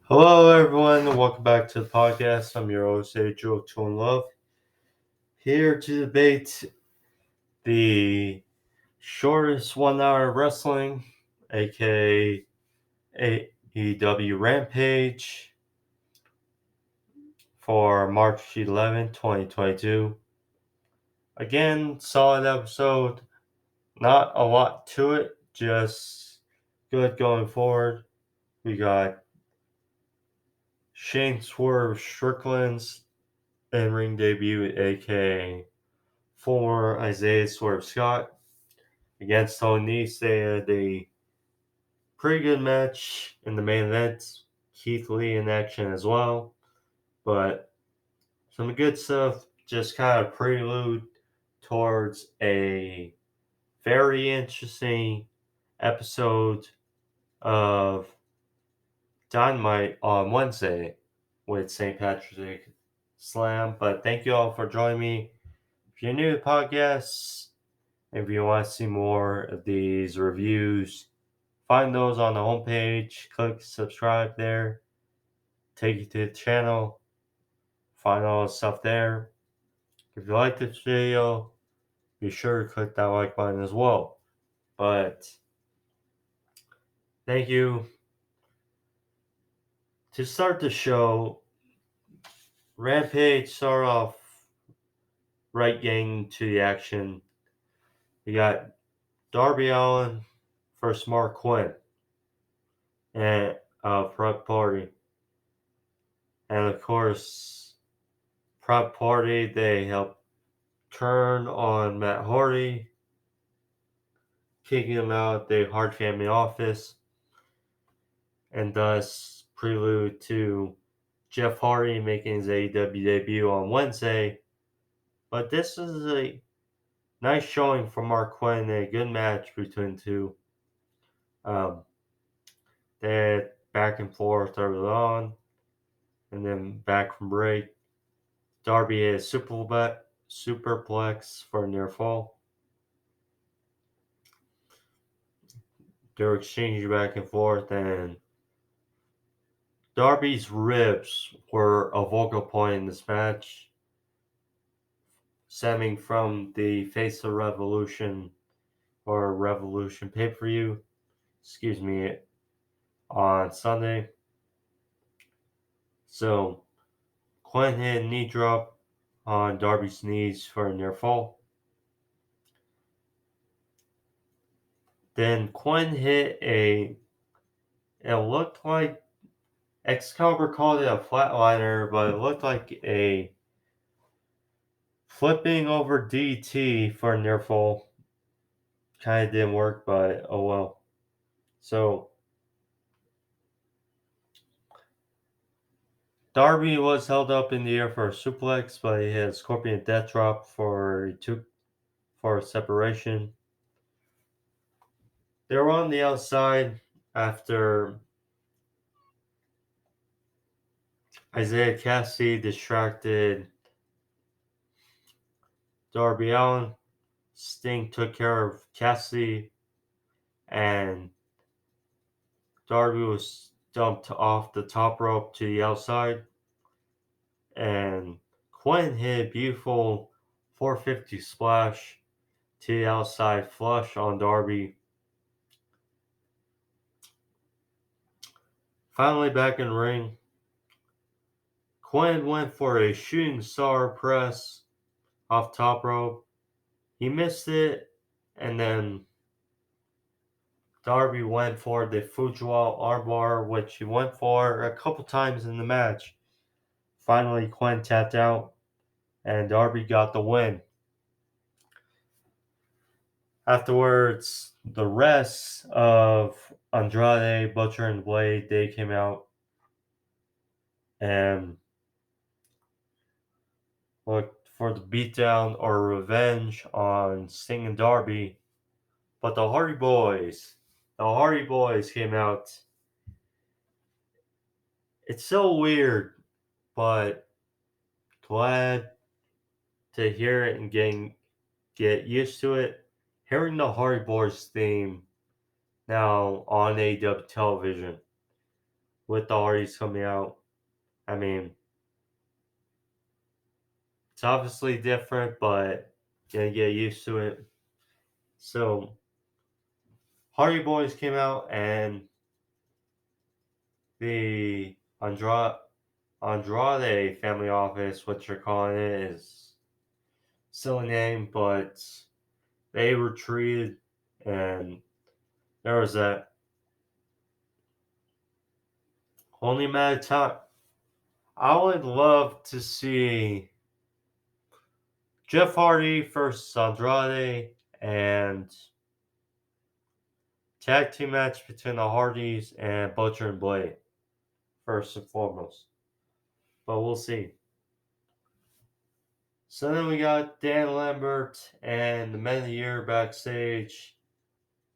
Hello, everyone, and welcome back to the podcast. I'm your host, Joe Tone Love, here to debate the shortest 1 hour wrestling, aka AEW Rampage, for March 11, 2022. Again, solid episode. Not a lot to it, just good going forward. We got Shane Swerve Strickland's in-ring debut, aka for Isaiah Swerve Scott against Tony Nese. They had a pretty good match in the main event. Keith Lee in action as well. But some good stuff, just kind of prelude towards a very interesting episode of Dynamite on Wednesday with St. Patrick's Day Slam. But thank you all for joining me. If you're new to the podcast, if you want to see more of these reviews, find those on the homepage. Click subscribe there. Take you to the channel. Find all the stuff there. If you like this video, be sure to click that like button as well. But thank you. To start the show, Rampage start off right getting to the action. You got Darby Allin versus Marc Quinn and Prep Party. And of course, Prep Party, they help turn on Matt Hardy, kicking him out of the Hart family office, and thus prelude to Jeff Hardy making his AEW debut on Wednesday. But this is a nice showing for Marc Quinn, a good match between the two. They had back and forth early on, and then back from break. Darby had a superplex for a near fall. They were exchanging back and forth, and Darby's ribs were a vocal point in this match, stemming from the Face of Revolution or Revolution pay-per-view, on Sunday. So, Quinn hit a knee drop on Darby's knees for a near fall. Then Quinn hit it looked like Excalibur called it a flatliner, but it looked like a flipping over DT for a near fall. Kind of didn't work, but oh well. So, Darby was held up in the air for a suplex, but he had a Scorpion Death Drop for a separation. They were on the outside after Isaiah Cassidy distracted Darby Allin. Sting took care of Cassidy, and Darby was dumped off the top rope to the outside. And Quinn hit a beautiful 450 splash to the outside flush on Darby. Finally back in the ring, Quinn went for a shooting star press off top rope. He missed it, and then Darby went for the Fujiwara armbar, which he went for a couple times in the match. Finally, Quinn tapped out, and Darby got the win. Afterwards, the rest of Andrade, Butcher, and Blade, they came out and looked for the beatdown or revenge on Sting and Darby. But the Hardy Boys came out. It's so weird, but glad to hear it and get used to it. Hearing the Hardy Boys theme now on AEW television. with the Hardys coming out. I mean, it's obviously different, but you gotta get used to it. So, Hardy Boys came out, and the Andrade family office, what you're calling it, is silly name, but they retreated, and there was that only matter of time. I would love to see Jeff Hardy versus Andrade and tag team match between the Hardys and Butcher and Blade, first and foremost. But we'll see. So then we got Dan Lambert and the Men of the Year backstage.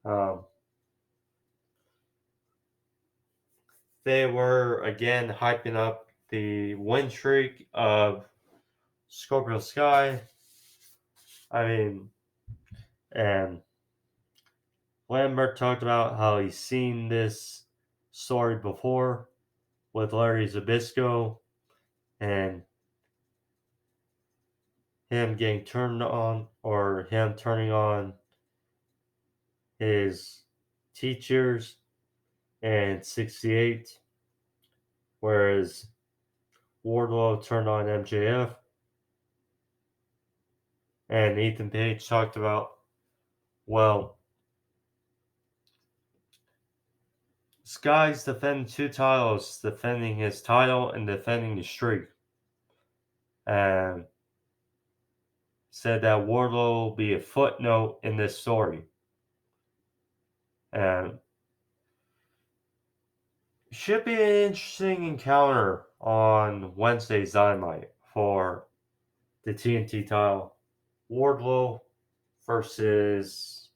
Um, they were again hyping up the win streak of Scorpio Sky. I mean, and Lambert talked about how he's seen this story before with Larry Zbyszko and him getting turned on, or him turning on his teachers in 68, whereas Wardlow turned on MJF. And Ethan Page talked about, well, Sky's defending two titles, defending his title and defending the streak. And said that Wardlow will be a footnote in this story. And should be an interesting encounter on Wednesday's Dynamite for the TNT title. Wardlow versus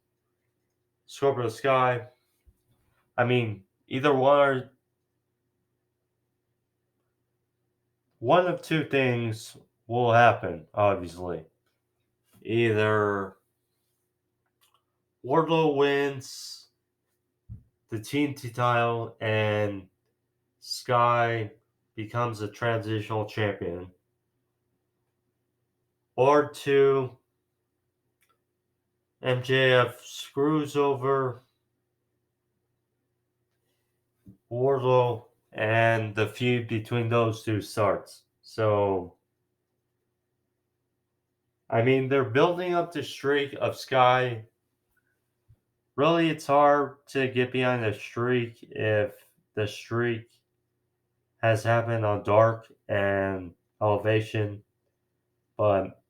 Scorpio Sky. I mean, either one of two things will happen, obviously. Either Wardlow wins the TNT title and Sky becomes a transitional champion, or two, MJF screws over Wardlow and the feud between those two starts. So, I mean, they're building up the streak of Sky. Really, it's hard to get behind a streak if the streak has happened on Dark and Elevation, but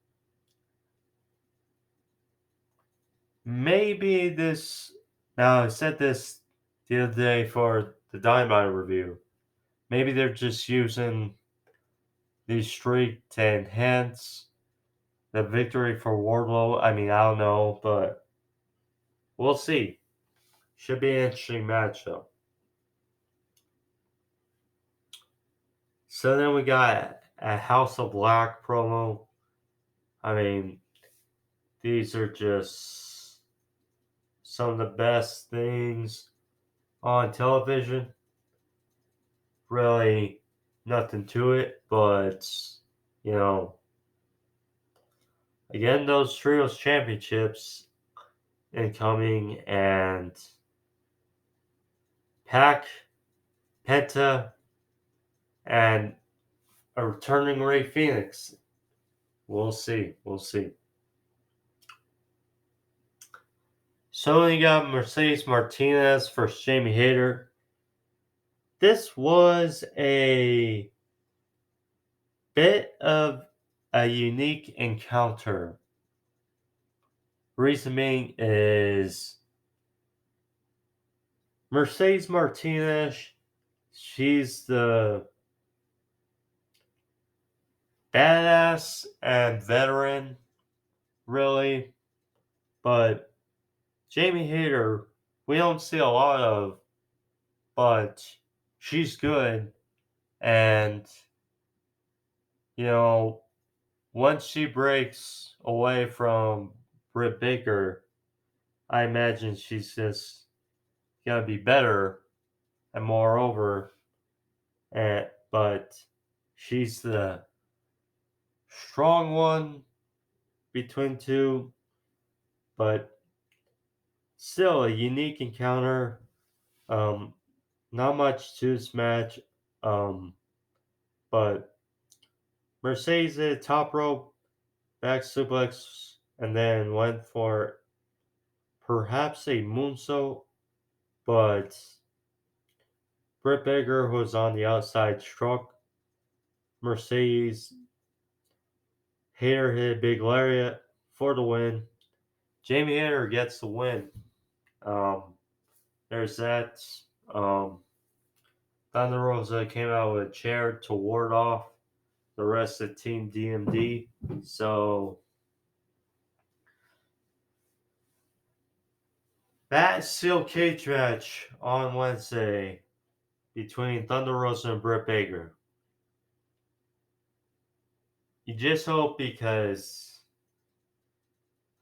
maybe this. Now, I said this the other day for the Dynamite review. Maybe they're just using the streak to enhance the victory for Wardlow. I mean, I don't know, but we'll see. Should be an interesting match, though. So then we got a House of Black promo. I mean, these are just some of the best things on television. Really nothing to it, but, you know, again, those Trios Championships incoming, and Pac, Penta, and a returning Ray Phoenix. We'll see. We'll see. So you got Mercedes Martinez versus Jamie Hayter. This was a bit of a unique encounter. Reason being is Mercedes Martinez, she's the badass and veteran, really, but Jamie Hayter, we don't see a lot of, but she's good, and you know, once she breaks away from Britt Baker, I imagine she's just gonna be better. And moreover, but she's the strong one between two, but still a unique encounter. Um, Not much to this match, but Mercedes did top rope back suplex and then went for perhaps a moonsault, but Britt Baker, who was on the outside, struck Mercedes. Hayter hit a big lariat for the win. Jamie Hayter gets the win. There's that. Um, Thunder Rosa came out with a chair to ward off the rest of Team DMD. So that steel cage match on Wednesday between Thunder Rosa and Britt Baker. You just hope because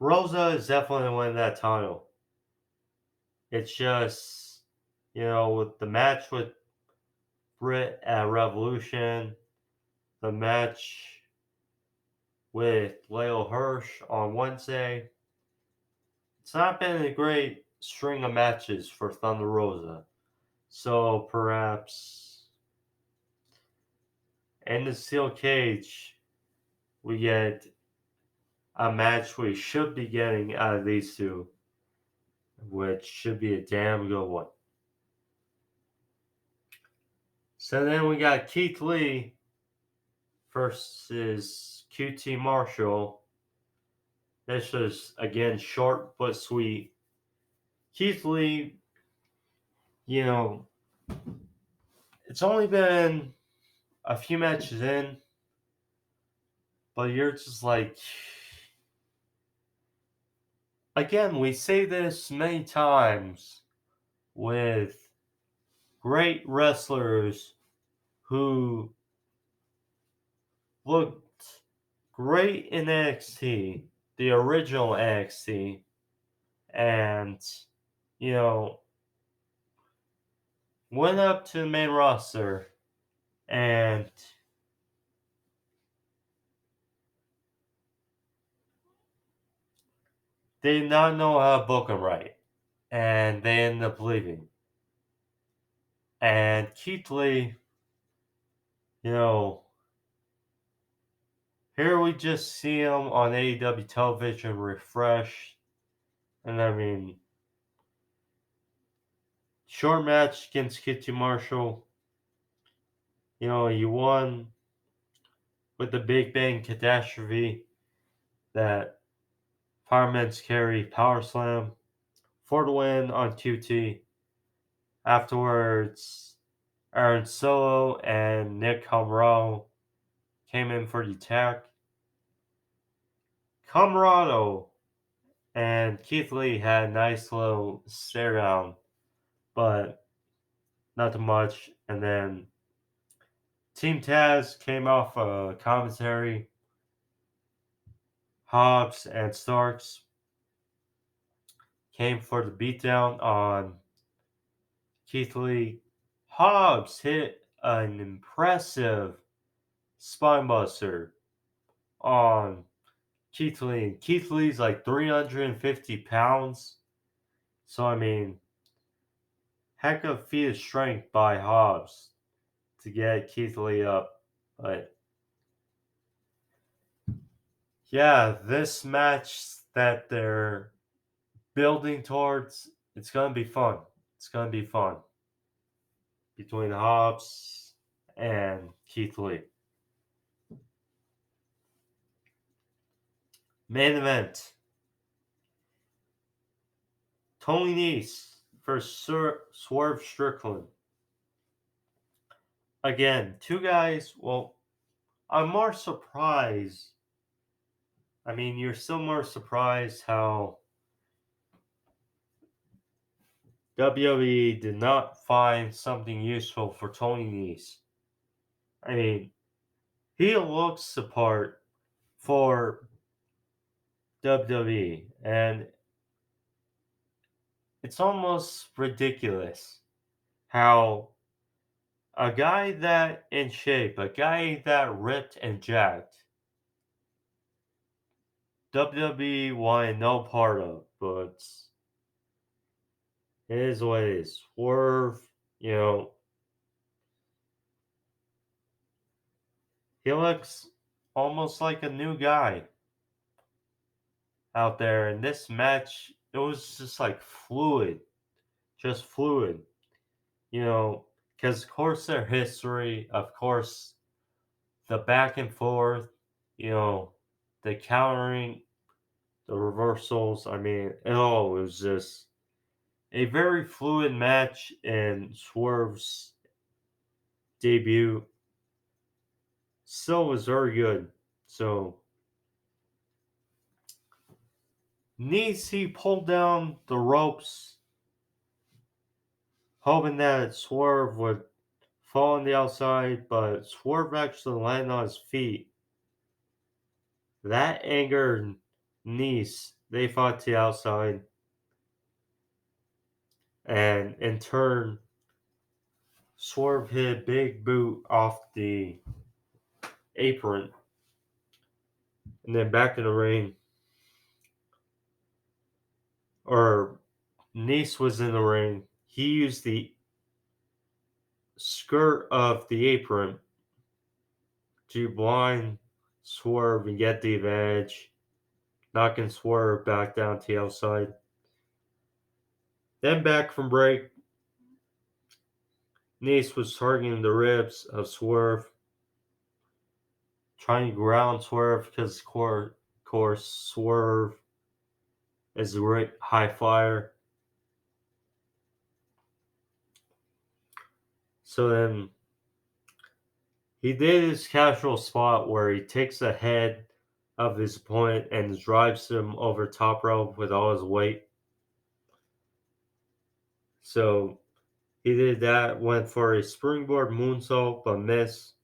Rosa is definitely going to win that title. It's just, with the match with Britt at Revolution, the match with Leo Hirsch on Wednesday, it's not been a great string of matches for Thunder Rosa. So perhaps in the steel cage, we get a match we should be getting out of these two, which should be a damn good one. So then we got Keith Lee versus QT Marshall. This was, again, short but sweet. Keith Lee, it's only been a few matches in, but you're just like, again, we say this many times with great wrestlers who looked great in NXT, the original NXT, and, went up to the main roster and they did not know how to book them right. And they ended up leaving. And Keith Lee, here we just see him on AEW television refreshed. And I mean, short match against Kitty Marshall. He won with the Big Bang Catastrophe, that Fireman's Carry Power Slam for the win on QT. Afterwards, Aaron Solo and Nick Comoroto came in for the attack. Comoroto and Keith Lee had a nice little stare down, but not too much. And then Team Taz came off a commentary. Hobbs and Starks came for the beatdown on Keith Lee. Hobbs hit an impressive spinebuster on Keith Lee. And Keith Lee's like 350 pounds. So, I mean, heck of a feat of strength by Hobbs to get Keith Lee up. But yeah, this match that they're building towards, it's going to be fun. It's going to be fun between Hobbs and Keith Lee. Main event. Tony Nese versus Swerve Strickland. Again, two guys, well, I'm more surprised. I mean, you're still more surprised how WWE did not find something useful for Tony Nese. I mean, he looks the part for WWE, and it's almost ridiculous how A guy that in shape, a guy that ripped and jacked. WWE wanted no part of, but it is what it is. Swerve, you know, he looks almost like a new guy out there. In this match, it was just like fluid, just fluid. Because of course their history, of course the back and forth, you know, the countering, the reversals. I mean, it all was just a very fluid match, and Swerve's debut still was very good. So, Nese pulled down the ropes, hoping that Swerve would fall on the outside, but Swerve actually landed on his feet. That angered Nese. They fought to the outside, and in turn, Swerve hit a big boot off the apron, and then back in the ring, or Nese was in the ring. He used the skirt of the apron to blind Swerve and get the advantage, knocking Swerve back down to the outside. Then back from break, Nese was targeting the ribs of Swerve, trying to ground Swerve because, of course, Swerve is a great high flyer. So then he did his casual spot where he takes the head of his opponent and drives him over top rope with all his weight. So he did that, went for a springboard moonsault but missed.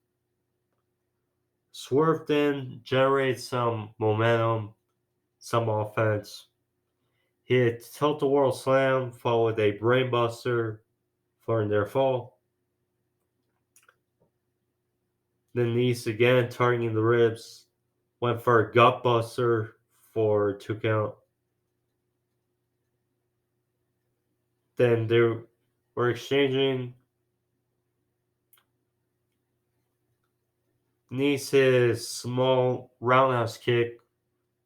Swerve then generated some momentum, some offense. He hit tilt-a-whirl slam, followed with a brainbuster for their fall. Then Nese again targeting the ribs, went for a gutbuster for 2 count. Then they were exchanging. Nese hit his small roundhouse kick,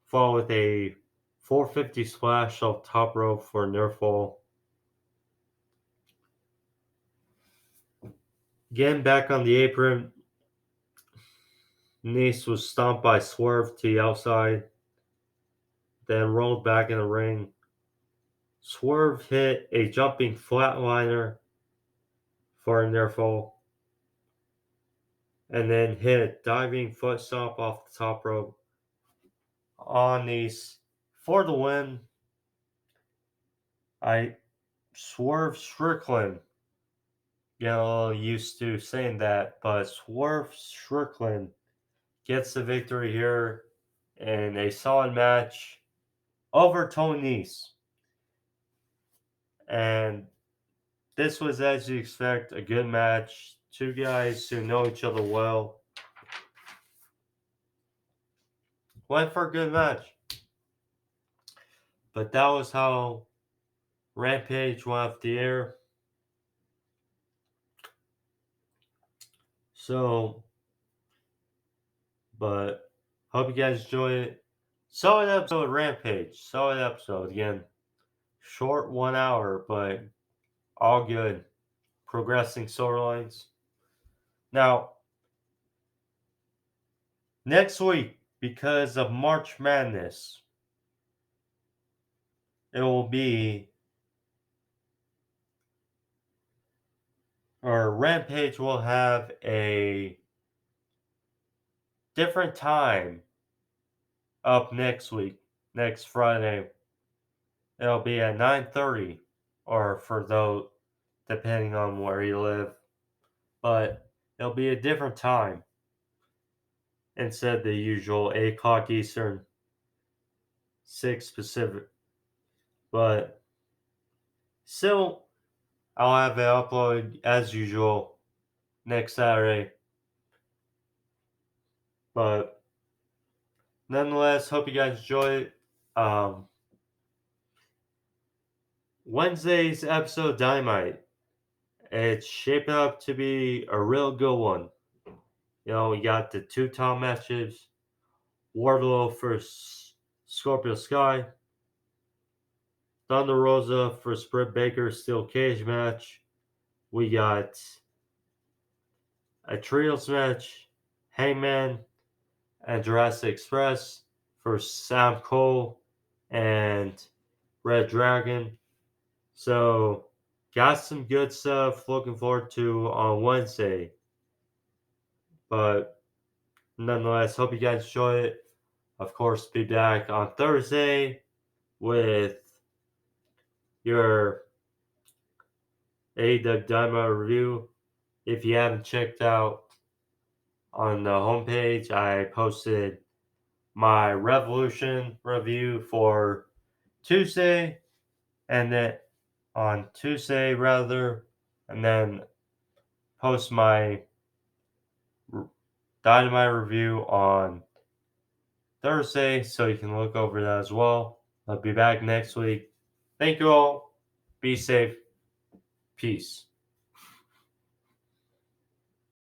followed with a 450 splash off top rope for a near fall. Again, back on the apron, Nese was stomped by Swerve to the outside, then rolled back in the ring. Swerve hit a jumping flatliner for a near fall, and then hit a diving foot stomp off the top rope on Nese for the win. I Swerve Strickland. Get a little used to saying that, but Swerve Strickland gets the victory here in a solid match over Tony Nese. And this was, as you expect, a good match. Two guys who know each other well. Went for a good match. But that was how Rampage went off the air. So, but hope you guys enjoy it. Solid episode of Rampage. Solid episode. Again, short 1 hour, but all good. Progressing storylines. Now, next week, because of March Madness, it will be, or Rampage will have a different time up next week, next Friday. It'll be at 9:30, or for those, depending on where you live. But it'll be a different time instead of the usual 8 o'clock Eastern, 6 Pacific. But still, I'll have it uploaded as usual next Saturday. But nonetheless, hope you guys enjoy it. Wednesday's episode of Dynamite. It's shaping up to be a real good one. We got the two top matches. Wardlow versus Scorpio Sky. Thunder Rosa versus Britt Baker steel cage match. We got a trios match. Hangman and Jurassic Express versus Sam Cole and Red Dragon. So, got some good stuff looking forward to on Wednesday. But nonetheless, hope you guys enjoy it. Of course, be back on Thursday with your AEW Dynamite review. If you haven't checked out on the homepage, I posted my Revolution review for Tuesday, and then on Tuesday rather, and then post my Dynamite review on Thursday, so you can look over that as well. I'll be back next week. Thank you all. Be safe. Peace.